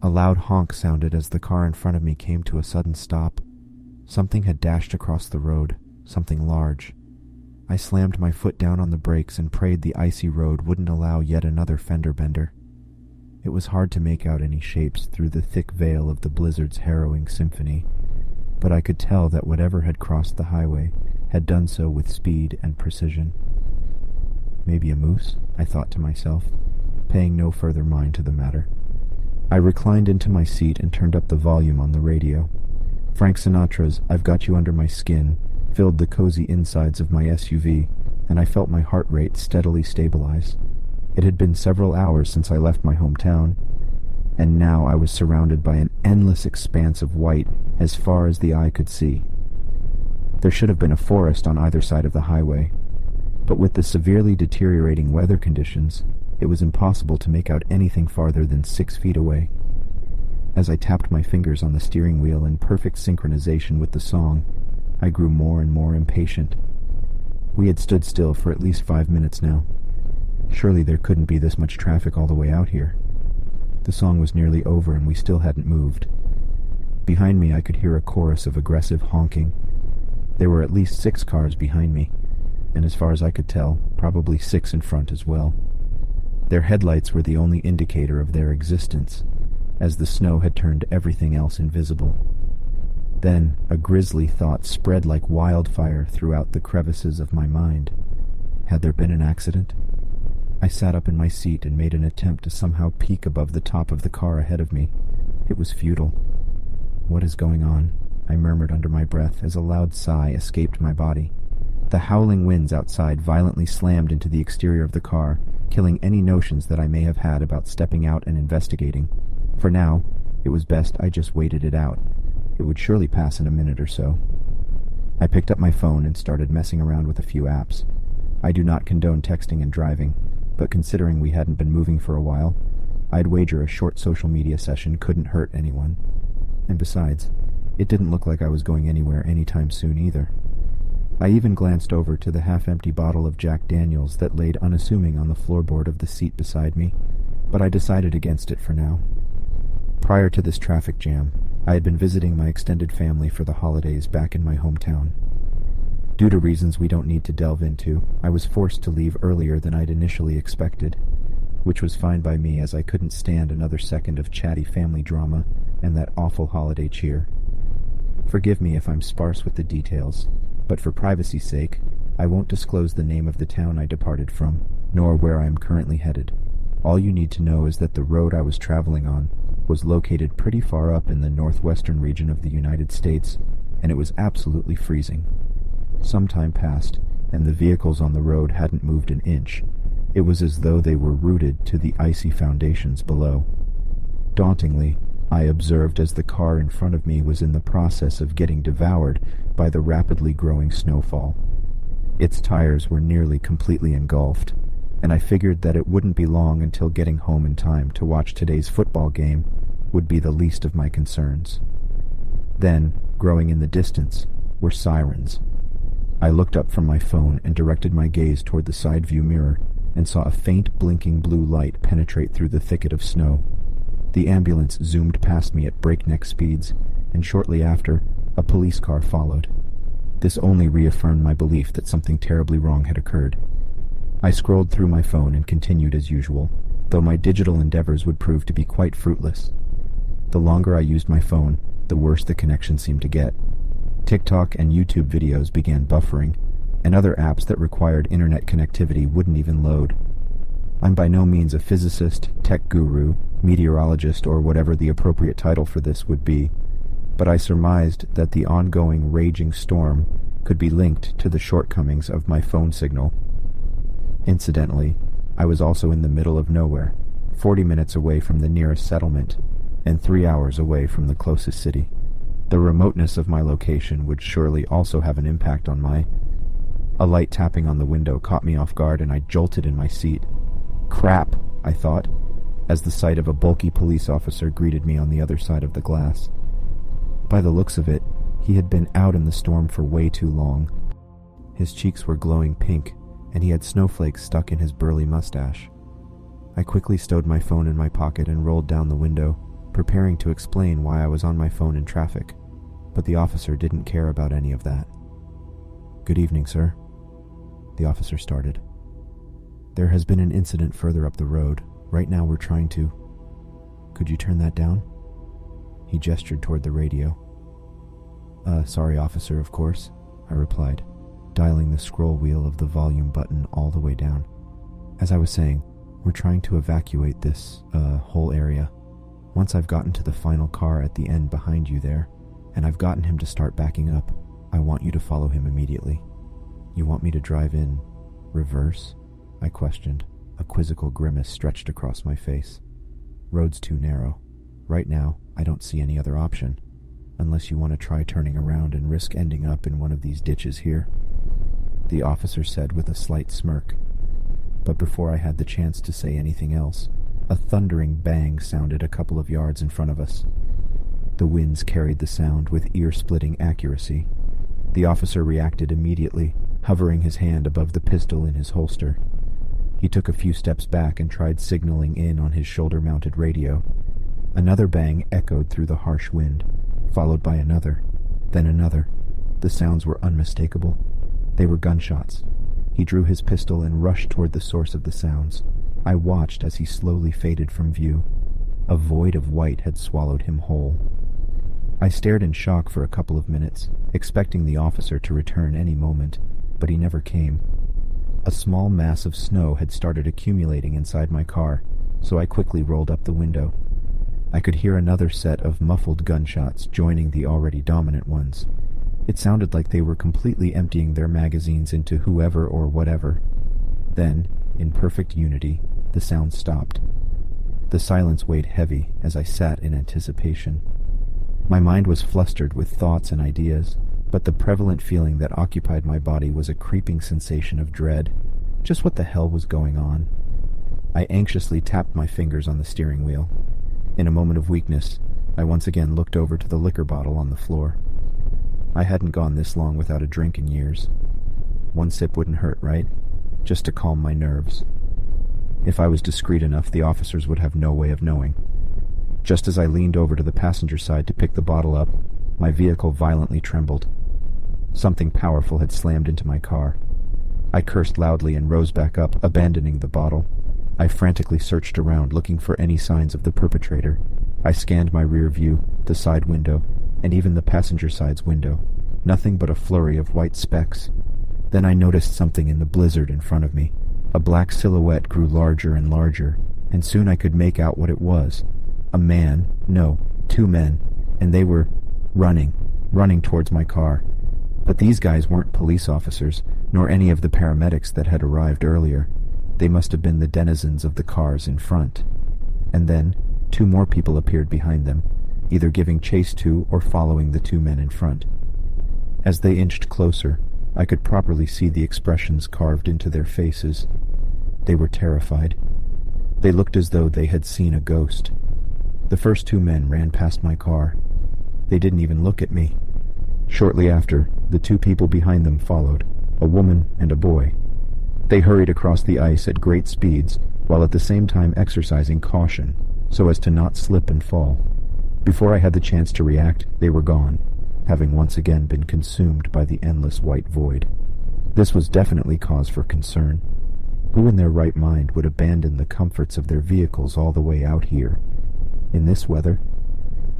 A loud honk sounded as the car in front of me came to a sudden stop. Something had dashed across the road, something large. I slammed my foot down on the brakes and prayed the icy road wouldn't allow yet another fender bender. It was hard to make out any shapes through the thick veil of the blizzard's harrowing symphony, but I could tell that whatever had crossed the highway had done so with speed and precision. Maybe a moose, I thought to myself, paying no further mind to the matter. I reclined into my seat and turned up the volume on the radio. Frank Sinatra's "I've Got You Under My Skin" filled the cozy insides of my SUV, and I felt my heart rate steadily stabilize. It had been several hours since I left my hometown, and now I was surrounded by an endless expanse of white as far as the eye could see. There should have been a forest on either side of the highway, but with the severely deteriorating weather conditions, it was impossible to make out anything farther than 6 feet away. As I tapped my fingers on the steering wheel in perfect synchronization with the song, I grew more and more impatient. We had stood still for at least 5 minutes now. Surely there couldn't be this much traffic all the way out here. The song was nearly over and we still hadn't moved. Behind me I could hear a chorus of aggressive honking. There were at least 6 cars behind me, and as far as I could tell, probably 6 in front as well. Their headlights were the only indicator of their existence, as the snow had turned everything else invisible. Then a grisly thought spread like wildfire throughout the crevices of my mind. Had there been an accident? I sat up in my seat and made an attempt to somehow peek above the top of the car ahead of me. It was futile. "What is going on?" I murmured under my breath as a loud sigh escaped my body. The howling winds outside violently slammed into the exterior of the car, killing any notions that I may have had about stepping out and investigating. For now, it was best I just waited it out. It would surely pass in a minute or so. I picked up my phone and started messing around with a few apps. I do not condone texting and driving, but considering we hadn't been moving for a while, I'd wager a short social media session couldn't hurt anyone. And besides, it didn't look like I was going anywhere anytime soon either. I even glanced over to the half-empty bottle of Jack Daniels that laid unassuming on the floorboard of the seat beside me, but I decided against it for now. Prior to this traffic jam, I had been visiting my extended family for the holidays back in my hometown. Due to reasons we don't need to delve into, I was forced to leave earlier than I'd initially expected, which was fine by me as I couldn't stand another second of chatty family drama and that awful holiday cheer. Forgive me if I'm sparse with the details, but for privacy's sake, I won't disclose the name of the town I departed from, nor where I am currently headed. All you need to know is that the road I was traveling on was located pretty far up in the northwestern region of the United States, and it was absolutely freezing. Some time passed, and the vehicles on the road hadn't moved an inch. It was as though they were rooted to the icy foundations below. Dauntingly, I observed as the car in front of me was in the process of getting devoured by the rapidly growing snowfall. Its tires were nearly completely engulfed, and I figured that it wouldn't be long until getting home in time to watch today's football game would be the least of my concerns. Then, growing in the distance, were sirens. I looked up from my phone and directed my gaze toward the side view mirror and saw a faint blinking blue light penetrate through the thicket of snow. The ambulance zoomed past me at breakneck speeds, and shortly after, a police car followed. This only reaffirmed my belief that something terribly wrong had occurred. I scrolled through my phone and continued as usual, though my digital endeavors would prove to be quite fruitless. The longer I used my phone, the worse the connection seemed to get. TikTok and YouTube videos began buffering, and other apps that required internet connectivity wouldn't even load. I'm by no means a physicist, tech guru, meteorologist, or whatever the appropriate title for this would be, but I surmised that the ongoing raging storm could be linked to the shortcomings of my phone signal. Incidentally, I was also in the middle of nowhere, 40 minutes away from the nearest settlement, and 3 hours away from the closest city. The remoteness of my location would surely also have an impact on my... A light tapping on the window caught me off guard and I jolted in my seat. Crap, I thought, as the sight of a bulky police officer greeted me on the other side of the glass. By the looks of it, he had been out in the storm for way too long. His cheeks were glowing pink, and he had snowflakes stuck in his burly mustache. I quickly stowed my phone in my pocket and rolled down the window, preparing to explain why I was on my phone in traffic, but the officer didn't care about any of that. "Good evening, sir," the officer started. "There has been an incident further up the road. Right now we're trying to... Could you turn that down?" He gestured toward the radio. Sorry, officer, of course," I replied, dialing the scroll wheel of the volume button all the way down. "As I was saying, we're trying to evacuate this, whole area. Once I've gotten to the final car at the end behind you there, and I've gotten him to start backing up, I want you to follow him immediately." "You want me to drive in reverse?" I questioned. A quizzical grimace stretched across my face. "Road's too narrow. Right now, I don't see any other option. Unless you want to try turning around and risk ending up in one of these ditches here," the officer said with a slight smirk. But before I had the chance to say anything else, a thundering bang sounded a couple of yards in front of us. The winds carried the sound with ear-splitting accuracy. The officer reacted immediately, hovering his hand above the pistol in his holster. He took a few steps back and tried signaling in on his shoulder-mounted radio. Another bang echoed through the harsh wind, followed by another, then another. The sounds were unmistakable. They were gunshots. He drew his pistol and rushed toward the source of the sounds. I watched as he slowly faded from view. A void of white had swallowed him whole. I stared in shock for a couple of minutes, expecting the officer to return any moment, but he never came. A small mass of snow had started accumulating inside my car, so I quickly rolled up the window. I could hear another set of muffled gunshots joining the already dominant ones. It sounded like they were completely emptying their magazines into whoever or whatever. Then, in perfect unity, the sound stopped. The silence weighed heavy as I sat in anticipation. My mind was flustered with thoughts and ideas, but the prevalent feeling that occupied my body was a creeping sensation of dread. Just what the hell was going on? I anxiously tapped my fingers on the steering wheel. In a moment of weakness, I once again looked over to the liquor bottle on the floor. I hadn't gone this long without a drink in years. One sip wouldn't hurt, right? Just to calm my nerves. If I was discreet enough, the officers would have no way of knowing. Just as I leaned over to the passenger side to pick the bottle up, my vehicle violently trembled. Something powerful had slammed into my car. I cursed loudly and rose back up, abandoning the bottle. I frantically searched around, looking for any signs of the perpetrator. I scanned my rear view, the side window, and even the passenger side's window. Nothing but a flurry of white specks. Then I noticed something in the blizzard in front of me. A black silhouette grew larger and larger, and soon I could make out what it was. A man, no, two men, and they were running towards my car. But these guys weren't police officers, nor any of the paramedics that had arrived earlier. They must have been the denizens of the cars in front. And then, two more people appeared behind them, either giving chase to or following the two men in front. As they inched closer, I could properly see the expressions carved into their faces. They were terrified. They looked as though they had seen a ghost. The first two men ran past my car. They didn't even look at me. Shortly after, the two people behind them followed, a woman and a boy. They hurried across the ice at great speeds, while at the same time exercising caution, so as to not slip and fall. Before I had the chance to react, they were gone, having once again been consumed by the endless white void. This was definitely cause for concern. Who in their right mind would abandon the comforts of their vehicles all the way out here? In this weather?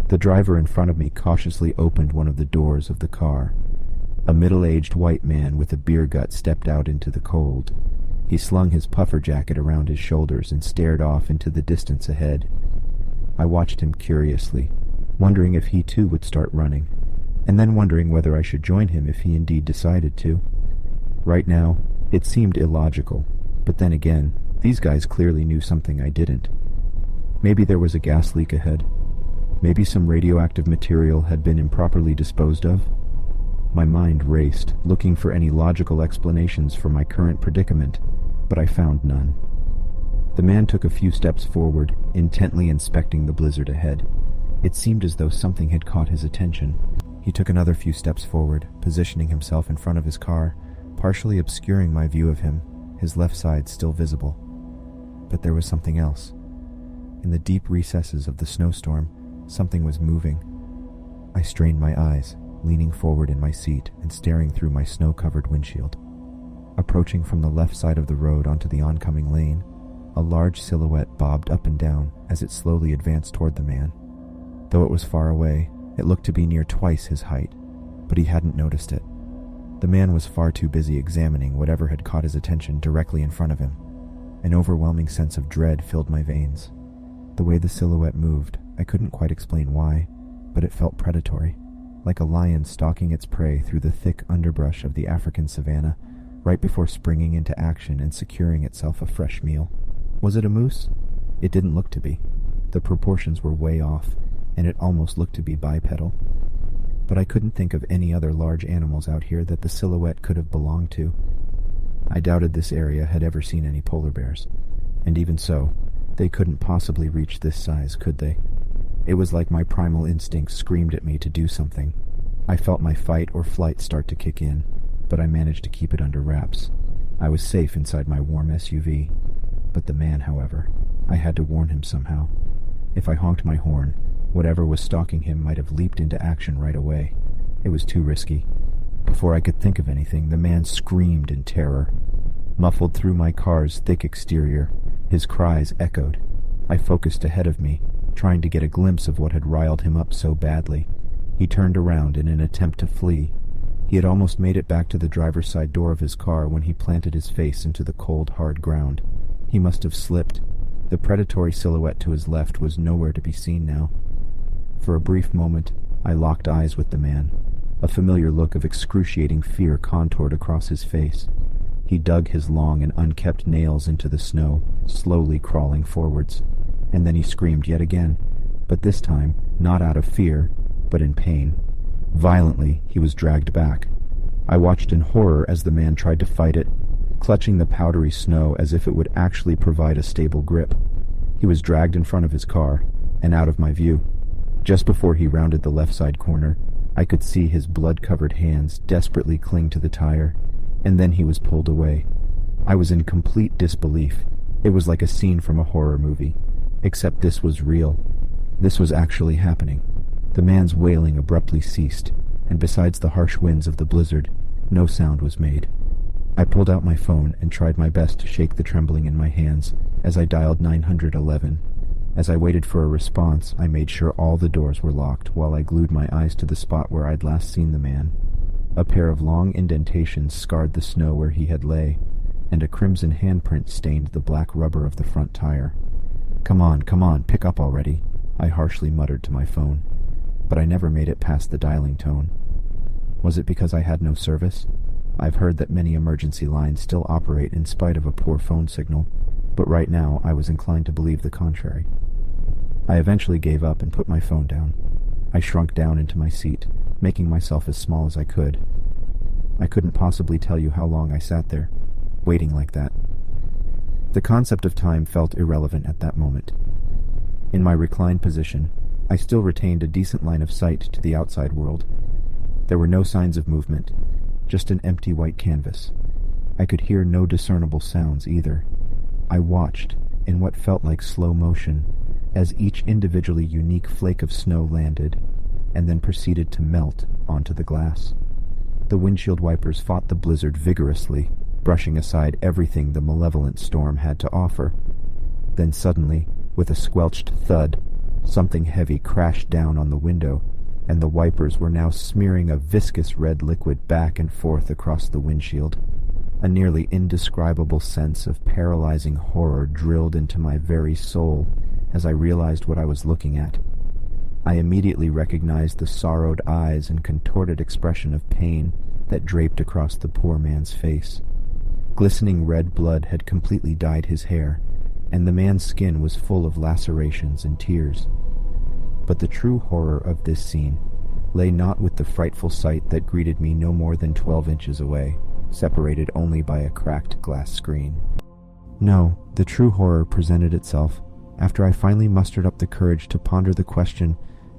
The driver in front of me cautiously opened one of the doors of the car. A middle-aged white man with a beer gut stepped out into the cold. He slung his puffer jacket around his shoulders and stared off into the distance ahead. I watched him curiously, wondering if he too would start running, and then wondering whether I should join him if he indeed decided to. Right now, it seemed illogical, but then again, these guys clearly knew something I didn't. Maybe there was a gas leak ahead. Maybe some radioactive material had been improperly disposed of. My mind raced, looking for any logical explanations for my current predicament, but I found none. The man took a few steps forward, intently inspecting the blizzard ahead. It seemed as though something had caught his attention. He took another few steps forward, positioning himself in front of his car, partially obscuring my view of him, his left side still visible. But there was something else. In the deep recesses of the snowstorm, Something was moving. I strained my eyes, leaning forward in my seat and staring through my snow-covered windshield. Approaching from the left side of the road onto the oncoming lane, a large silhouette bobbed up and down as it slowly advanced toward the man. Though it was far away, it looked to be near twice his height, but he hadn't noticed it. The man was far too busy examining whatever had caught his attention directly in front of him. An overwhelming sense of dread filled my veins. The way the silhouette moved, I couldn't quite explain why, but it felt predatory, like a lion stalking its prey through the thick underbrush of the African savanna, right before springing into action and securing itself a fresh meal. Was it a moose? It didn't look to be. The proportions were way off, and it almost looked to be bipedal. But I couldn't think of any other large animals out here that the silhouette could have belonged to. I doubted this area had ever seen any polar bears, and even so, they couldn't possibly reach this size, could they? It was like my primal instincts screamed at me to do something. I felt my fight or flight start to kick in, but I managed to keep it under wraps. I was safe inside my warm SUV. But the man, however, I had to warn him somehow. If I honked my horn, whatever was stalking him might have leaped into action right away. It was too risky. Before I could think of anything, the man screamed in terror. Muffled through my car's thick exterior, his cries echoed. I focused ahead of me, trying to get a glimpse of what had riled him up so badly. He turned around in an attempt to flee. He had almost made it back to the driver's side door of his car when he planted his face into the cold, hard ground. He must have slipped. The predatory silhouette to his left was nowhere to be seen now. For a brief moment, I locked eyes with the man. A familiar look of excruciating fear contoured across his face. He dug his long and unkempt nails into the snow, slowly crawling forwards. And then he screamed yet again, but this time not out of fear, but in pain. Violently, he was dragged back. I watched in horror as the man tried to fight it, clutching the powdery snow as if it would actually provide a stable grip. He was dragged in front of his car, and out of my view. Just before he rounded the left side corner, I could see his blood-covered hands desperately cling to the tire, and then he was pulled away. I was in complete disbelief. It was like a scene from a horror movie, except this was real. This was actually happening. The man's wailing abruptly ceased, and besides the harsh winds of the blizzard, no sound was made. I pulled out my phone and tried my best to shake the trembling in my hands as I dialed 911. As I waited for a response, I made sure all the doors were locked while I glued my eyes to the spot where I'd last seen the man. A pair of long indentations scarred the snow where he had lay, and a crimson handprint stained the black rubber of the front tire. Come on, pick up already," I harshly muttered to my phone, but I never made it past the dialing tone. Was it because I had no service? I've heard that many emergency lines still operate in spite of a poor phone signal, but right now I was inclined to believe the contrary. I eventually gave up and put my phone down. I shrunk down into my seat, making myself as small as I could. I couldn't possibly tell you how long I sat there, waiting like that. The concept of time felt irrelevant at that moment. In my reclined position, I still retained a decent line of sight to the outside world. There were no signs of movement, just an empty white canvas. I could hear no discernible sounds either. I watched, in what felt like slow motion, as each individually unique flake of snow landed, and then proceeded to melt onto the glass. The windshield wipers fought the blizzard vigorously, brushing aside everything the malevolent storm had to offer. Then suddenly, with a squelched thud, something heavy crashed down on the window, and the wipers were now smearing a viscous red liquid back and forth across the windshield. A nearly indescribable sense of paralyzing horror drilled into my very soul as I realized what I was looking at. I immediately recognized the sorrowed eyes and contorted expression of pain that draped across the poor man's face. Glistening red blood had completely dyed his hair, and the man's skin was full of lacerations and tears. But the true horror of this scene lay not with the frightful sight that greeted me no more than 12 inches away, separated only by a cracked glass screen. No, the true horror presented itself after I finally mustered up the courage to ponder the question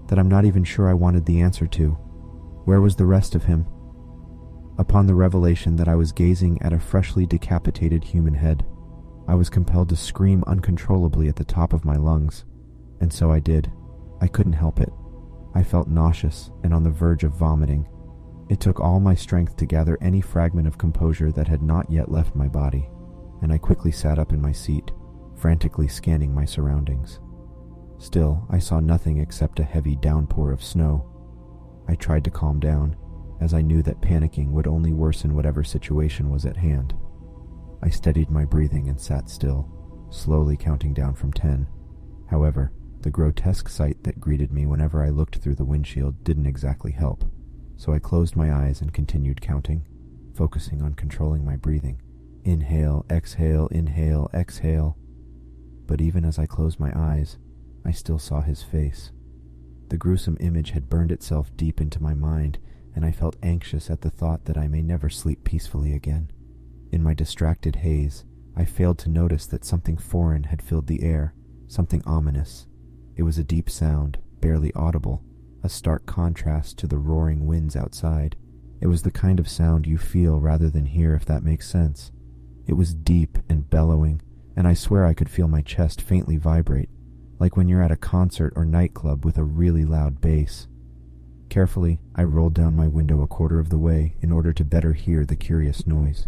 that I'm not even sure I wanted the answer to. Where was the rest of him? Upon the revelation that I was gazing at a freshly decapitated human head, I was compelled to scream uncontrollably at the top of my lungs, and so I did. I couldn't help it. I felt nauseous and on the verge of vomiting. It took all my strength to gather any fragment of composure that had not yet left my body, and I quickly sat up in my seat, frantically scanning my surroundings. Still, I saw nothing except a heavy downpour of snow. I tried to calm down, as I knew that panicking would only worsen whatever situation was at hand. I steadied my breathing and sat still, slowly counting down from 10. However, the grotesque sight that greeted me whenever I looked through the windshield didn't exactly help, so I closed my eyes and continued counting, focusing on controlling my breathing. Inhale, exhale, inhale, exhale. But even as I closed my eyes, I still saw his face. The gruesome image had burned itself deep into my mind, and I felt anxious at the thought that I may never sleep peacefully again. In my distracted haze, I failed to notice that something foreign had filled the air, something ominous. It was a deep sound, barely audible, a stark contrast to the roaring winds outside. It was the kind of sound you feel rather than hear, if that makes sense. It was deep and bellowing, and I swear I could feel my chest faintly vibrate, like when you're at a concert or nightclub with a really loud bass. Carefully, I rolled down my window a quarter of the way in order to better hear the curious noise.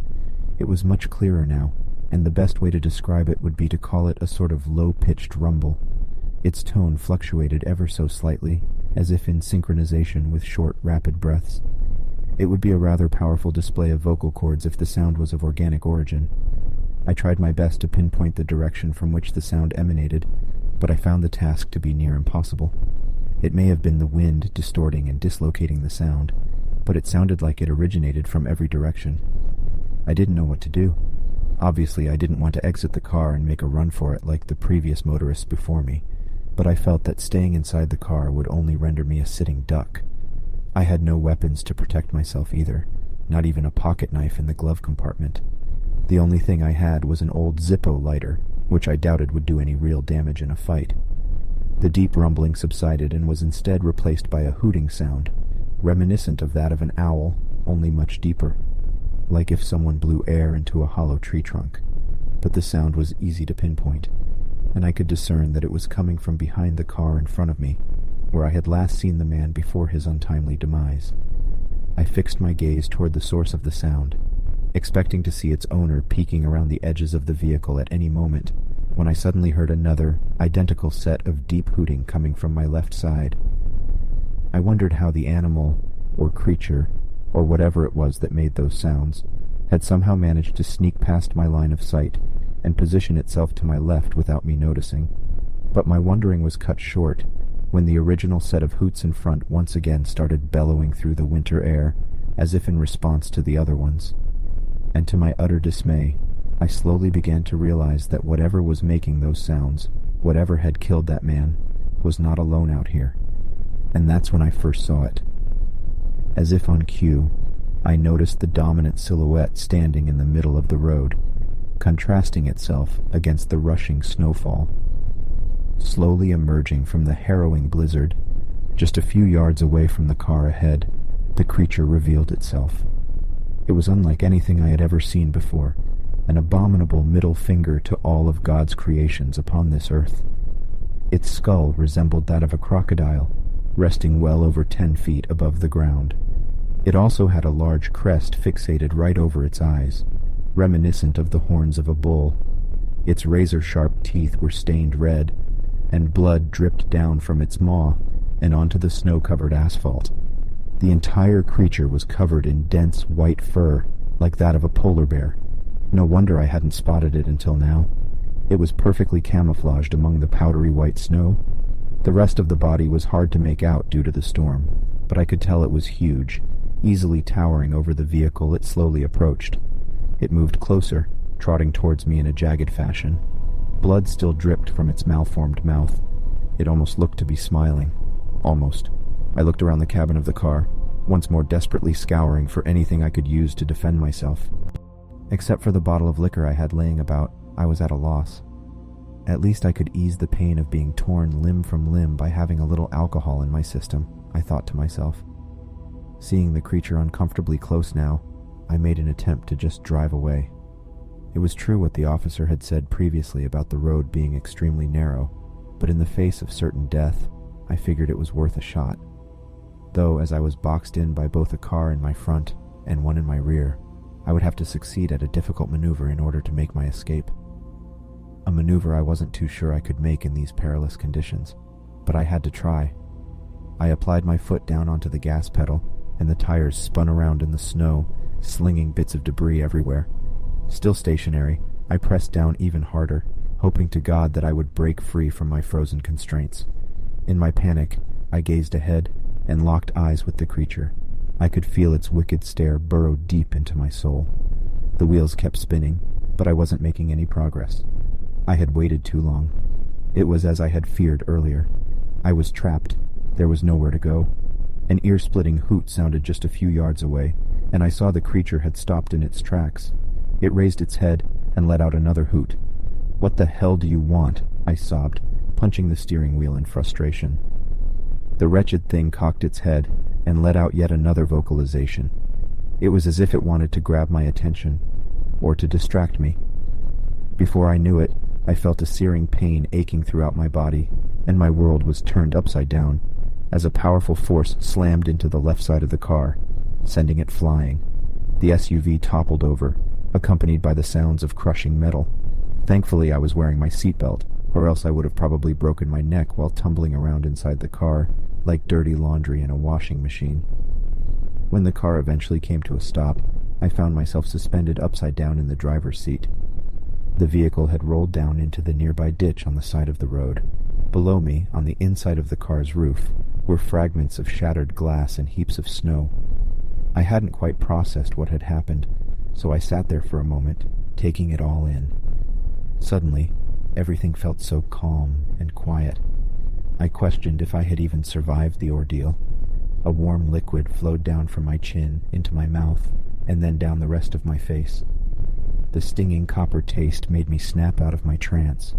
It was much clearer now, and the best way to describe it would be to call it a sort of low-pitched rumble. Its tone fluctuated ever so slightly, as if in synchronization with short, rapid breaths. It would be a rather powerful display of vocal cords if the sound was of organic origin. I tried my best to pinpoint the direction from which the sound emanated, but I found the task to be near impossible. It may have been the wind distorting and dislocating the sound, but it sounded like it originated from every direction. I didn't know what to do. Obviously, I didn't want to exit the car and make a run for it like the previous motorists before me, but I felt that staying inside the car would only render me a sitting duck. I had no weapons to protect myself either, not even a pocket knife in the glove compartment. The only thing I had was an old Zippo lighter, which I doubted would do any real damage in a fight. The deep rumbling subsided and was instead replaced by a hooting sound, reminiscent of that of an owl, only much deeper, like if someone blew air into a hollow tree trunk. But the sound was easy to pinpoint, and I could discern that it was coming from behind the car in front of me, where I had last seen the man before his untimely demise. I fixed my gaze toward the source of the sound, expecting to see its owner peeking around the edges of the vehicle at any moment, when I suddenly heard another, identical set of deep hooting coming from my left side. I wondered how the animal, or creature, or whatever it was that made those sounds, had somehow managed to sneak past my line of sight and position itself to my left without me noticing. But my wondering was cut short when the original set of hoots in front once again started bellowing through the winter air, as if in response to the other ones. And to my utter dismay, I slowly began to realize that whatever was making those sounds, whatever had killed that man, was not alone out here. And that's when I first saw it. As if on cue, I noticed the dominant silhouette standing in the middle of the road, contrasting itself against the rushing snowfall. Slowly emerging from the harrowing blizzard, just a few yards away from the car ahead, the creature revealed itself. It was unlike anything I had ever seen before, an abominable middle finger to all of God's creations upon this earth. Its skull resembled that of a crocodile, resting well over 10 feet above the ground. It also had a large crest fixated right over its eyes, reminiscent of the horns of a bull. Its razor-sharp teeth were stained red, and blood dripped down from its maw and onto the snow-covered asphalt. The entire creature was covered in dense white fur, like that of a polar bear. No wonder I hadn't spotted it until now. It was perfectly camouflaged among the powdery white snow. The rest of the body was hard to make out due to the storm, but I could tell it was huge, easily towering over the vehicle it slowly approached. It moved closer, trotting towards me in a jagged fashion. Blood still dripped from its malformed mouth. It almost looked to be smiling. Almost. I looked around the cabin of the car, once more desperately scouring for anything I could use to defend myself. Except for the bottle of liquor I had laying about, I was at a loss. At least I could ease the pain of being torn limb from limb by having a little alcohol in my system, I thought to myself. Seeing the creature uncomfortably close now, I made an attempt to just drive away. It was true what the officer had said previously about the road being extremely narrow, but in the face of certain death, I figured it was worth a shot. Though, as I was boxed in by both a car in my front and one in my rear, I would have to succeed at a difficult maneuver in order to make my escape. A maneuver I wasn't too sure I could make in these perilous conditions, but I had to try. I applied my foot down onto the gas pedal, and the tires spun around in the snow, slinging bits of debris everywhere. Still stationary, I pressed down even harder, hoping to God that I would break free from my frozen constraints. In my panic, I gazed ahead and locked eyes with the creature. I could feel its wicked stare burrow deep into my soul. The wheels kept spinning, but I wasn't making any progress. I had waited too long. It was as I had feared earlier. I was trapped. There was nowhere to go. An ear-splitting hoot sounded just a few yards away, and I saw the creature had stopped in its tracks. It raised its head and let out another hoot. "What the hell do you want?" I sobbed, punching the steering wheel in frustration. The wretched thing cocked its head and let out yet another vocalization. It was as if it wanted to grab my attention, or to distract me. Before I knew it, I felt a searing pain aching throughout my body, and my world was turned upside down as a powerful force slammed into the left side of the car, sending it flying. The SUV toppled over, accompanied by the sounds of crushing metal. Thankfully, I was wearing my seatbelt, or else I would have probably broken my neck while tumbling around inside the car, like dirty laundry in a washing machine. When the car eventually came to a stop, I found myself suspended upside down in the driver's seat. The vehicle had rolled down into the nearby ditch on the side of the road. Below me, on the inside of the car's roof, were fragments of shattered glass and heaps of snow. I hadn't quite processed what had happened, so I sat there for a moment, taking it all in. Suddenly, everything felt so calm and quiet. I questioned if I had even survived the ordeal. A warm liquid flowed down from my chin into my mouth, and then down the rest of my face. The stinging copper taste made me snap out of my trance,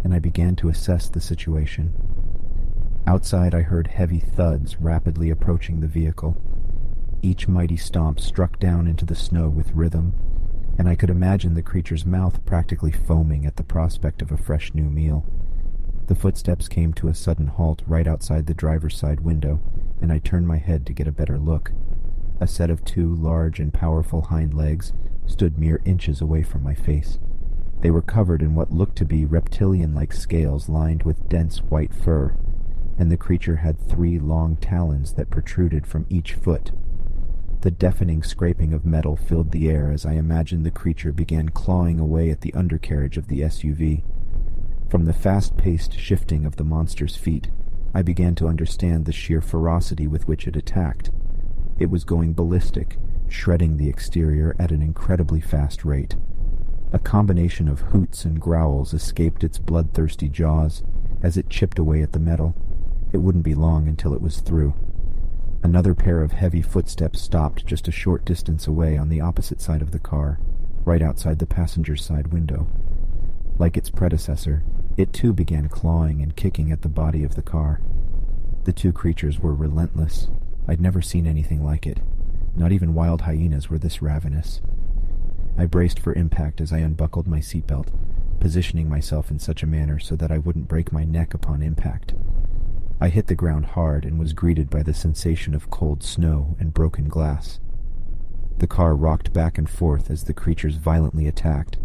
and I began to assess the situation. Outside, I heard heavy thuds rapidly approaching the vehicle. Each mighty stomp struck down into the snow with rhythm, and I could imagine the creature's mouth practically foaming at the prospect of a fresh new meal. The footsteps came to a sudden halt right outside the driver's side window, and I turned my head to get a better look. A set of two large and powerful hind legs stood mere inches away from my face. They were covered in what looked to be reptilian-like scales lined with dense white fur, and the creature had 3 long talons that protruded from each foot. The deafening scraping of metal filled the air as I imagined the creature began clawing away at the undercarriage of the SUV. From the fast-paced shifting of the monster's feet, I began to understand the sheer ferocity with which it attacked. It was going ballistic, shredding the exterior at an incredibly fast rate. A combination of hoots and growls escaped its bloodthirsty jaws as it chipped away at the metal. It wouldn't be long until it was through. Another pair of heavy footsteps stopped just a short distance away on the opposite side of the car, right outside the passenger's side window. Like its predecessor, it too began clawing and kicking at the body of the car. The two creatures were relentless. I'd never seen anything like it. Not even wild hyenas were this ravenous. I braced for impact as I unbuckled my seatbelt, positioning myself in such a manner so that I wouldn't break my neck upon impact. I hit the ground hard and was greeted by the sensation of cold snow and broken glass. The car rocked back and forth as the creatures violently attacked.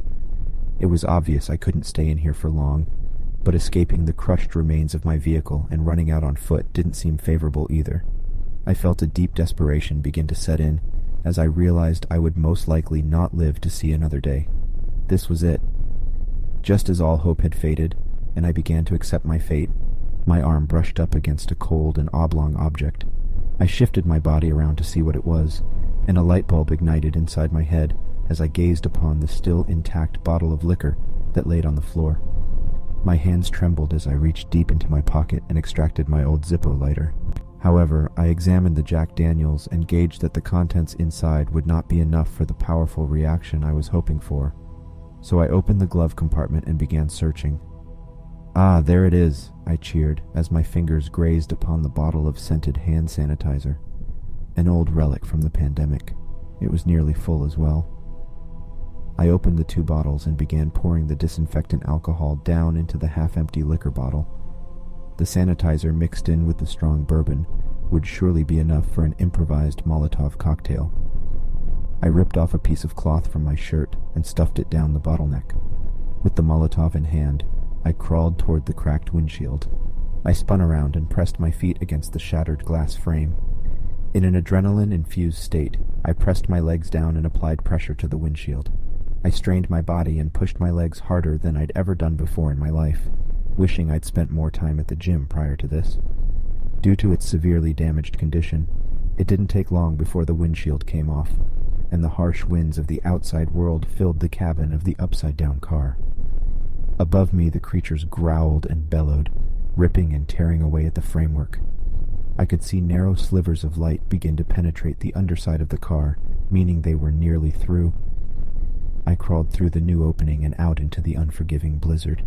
It was obvious I couldn't stay in here for long, but escaping the crushed remains of my vehicle and running out on foot didn't seem favorable either. I felt a deep desperation begin to set in as I realized I would most likely not live to see another day. This was it. Just as all hope had faded, and I began to accept my fate, my arm brushed up against a cold and oblong object. I shifted my body around to see what it was, and a light bulb ignited inside my head as I gazed upon the still intact bottle of liquor that laid on the floor. My hands trembled as I reached deep into my pocket and extracted my old Zippo lighter. However, I examined the Jack Daniels and gauged that the contents inside would not be enough for the powerful reaction I was hoping for. So I opened the glove compartment and began searching. "Ah, there it is," I cheered as my fingers grazed upon the bottle of scented hand sanitizer. An old relic from the pandemic. It was nearly full as well. I opened the 2 bottles and began pouring the disinfectant alcohol down into the half-empty liquor bottle. The sanitizer mixed in with the strong bourbon would surely be enough for an improvised Molotov cocktail. I ripped off a piece of cloth from my shirt and stuffed it down the bottleneck. With the Molotov in hand, I crawled toward the cracked windshield. I spun around and pressed my feet against the shattered glass frame. In an adrenaline-infused state, I pressed my legs down and applied pressure to the windshield. I strained my body and pushed my legs harder than I'd ever done before in my life, wishing I'd spent more time at the gym prior to this. Due to its severely damaged condition, it didn't take long before the windshield came off, and the harsh winds of the outside world filled the cabin of the upside-down car. Above me, the creatures growled and bellowed, ripping and tearing away at the framework. I could see narrow slivers of light begin to penetrate the underside of the car, meaning they were nearly through. I crawled through the new opening and out into the unforgiving blizzard.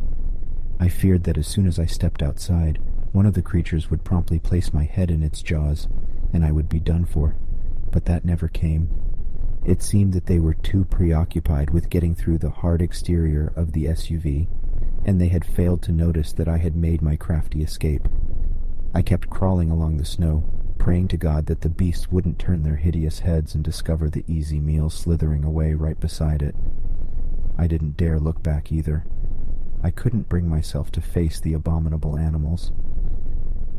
I feared that as soon as I stepped outside, one of the creatures would promptly place my head in its jaws, and I would be done for. But that never came. It seemed that they were too preoccupied with getting through the hard exterior of the SUV, and they had failed to notice that I had made my crafty escape. I kept crawling along the snow, praying to God that the beasts wouldn't turn their hideous heads and discover the easy meal slithering away right beside it. I didn't dare look back either. I couldn't bring myself to face the abominable animals.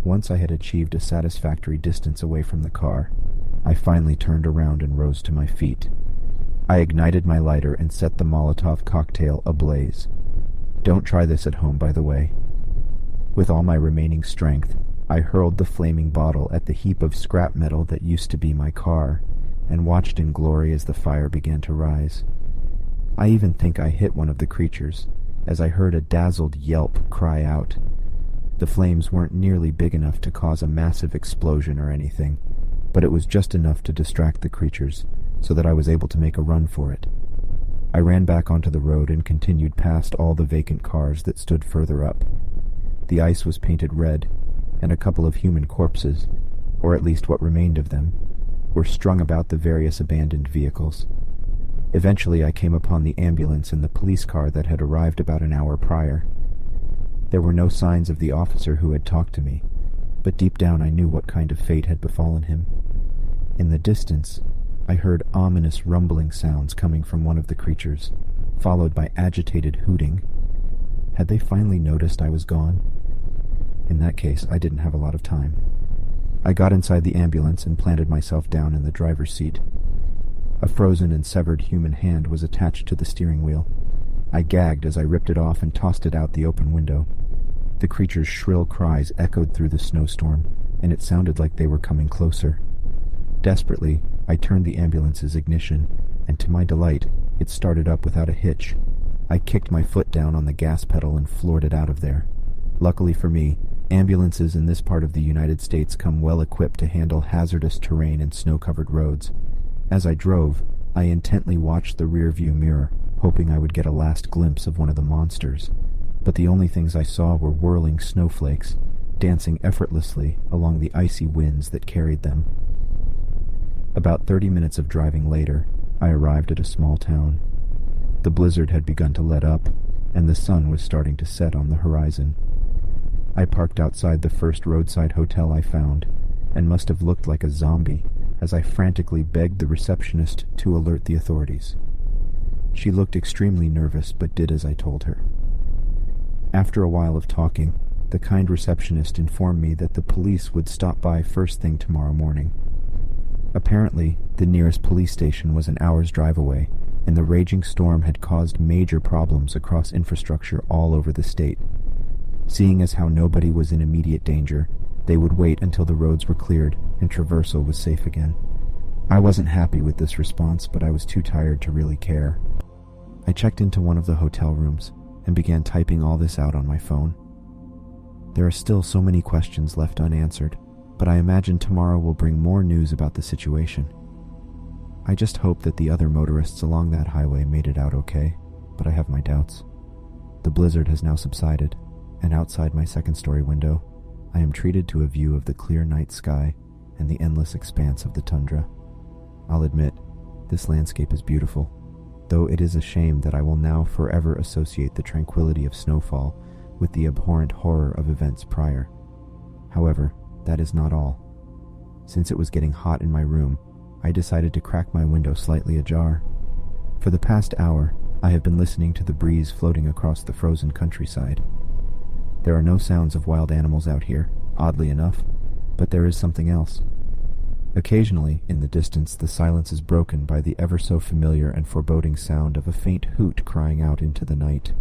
Once I had achieved a satisfactory distance away from the car, I finally turned around and rose to my feet. I ignited my lighter and set the Molotov cocktail ablaze. Don't try this at home, by the way. With all my remaining strength, I hurled the flaming bottle at the heap of scrap metal that used to be my car, and watched in glory as the fire began to rise. I even think I hit one of the creatures, as I heard a dazzled yelp cry out. The flames weren't nearly big enough to cause a massive explosion or anything, but it was just enough to distract the creatures, so that I was able to make a run for it. I ran back onto the road and continued past all the vacant cars that stood further up. The ice was painted red, and a couple of human corpses, or at least what remained of them, were strung about the various abandoned vehicles. Eventually I came upon the ambulance and the police car that had arrived about an hour prior. There were no signs of the officer who had talked to me, but deep down I knew what kind of fate had befallen him. In the distance, I heard ominous rumbling sounds coming from one of the creatures, followed by agitated hooting. Had they finally noticed I was gone? In that case, I didn't have a lot of time. I got inside the ambulance and planted myself down in the driver's seat. A frozen and severed human hand was attached to the steering wheel. I gagged as I ripped it off and tossed it out the open window. The creature's shrill cries echoed through the snowstorm, and it sounded like they were coming closer. Desperately, I turned the ambulance's ignition, and to my delight, it started up without a hitch. I kicked my foot down on the gas pedal and floored it out of there. Luckily for me, ambulances in this part of the United States come well equipped to handle hazardous terrain and snow-covered roads. As I drove, I intently watched the rearview mirror, hoping I would get a last glimpse of one of the monsters. But the only things I saw were whirling snowflakes, dancing effortlessly along the icy winds that carried them. About 30 minutes of driving later, I arrived at a small town. The blizzard had begun to let up, and the sun was starting to set on the horizon. I parked outside the first roadside hotel I found, and must have looked like a zombie as I frantically begged the receptionist to alert the authorities. She looked extremely nervous, but did as I told her. After a while of talking, the kind receptionist informed me that the police would stop by first thing tomorrow morning. Apparently, the nearest police station was an hour's drive away, and the raging storm had caused major problems across infrastructure all over the state. Seeing as how nobody was in immediate danger, they would wait until the roads were cleared and traversal was safe again. I wasn't happy with this response, but I was too tired to really care. I checked into one of the hotel rooms and began typing all this out on my phone. There are still so many questions left unanswered, but I imagine tomorrow will bring more news about the situation. I just hope that the other motorists along that highway made it out okay, but I have my doubts. The blizzard has now subsided, and outside my second-story window, I am treated to a view of the clear night sky and the endless expanse of the tundra. I'll admit, this landscape is beautiful, though it is a shame that I will now forever associate the tranquility of snowfall with the abhorrent horror of events prior. However, that is not all. Since it was getting hot in my room, I decided to crack my window slightly ajar. For the past hour, I have been listening to the breeze floating across the frozen countryside. There are no sounds of wild animals out here, oddly enough, but there is something else. Occasionally, in the distance, the silence is broken by the ever-so-familiar and foreboding sound of a faint hoot crying out into the night.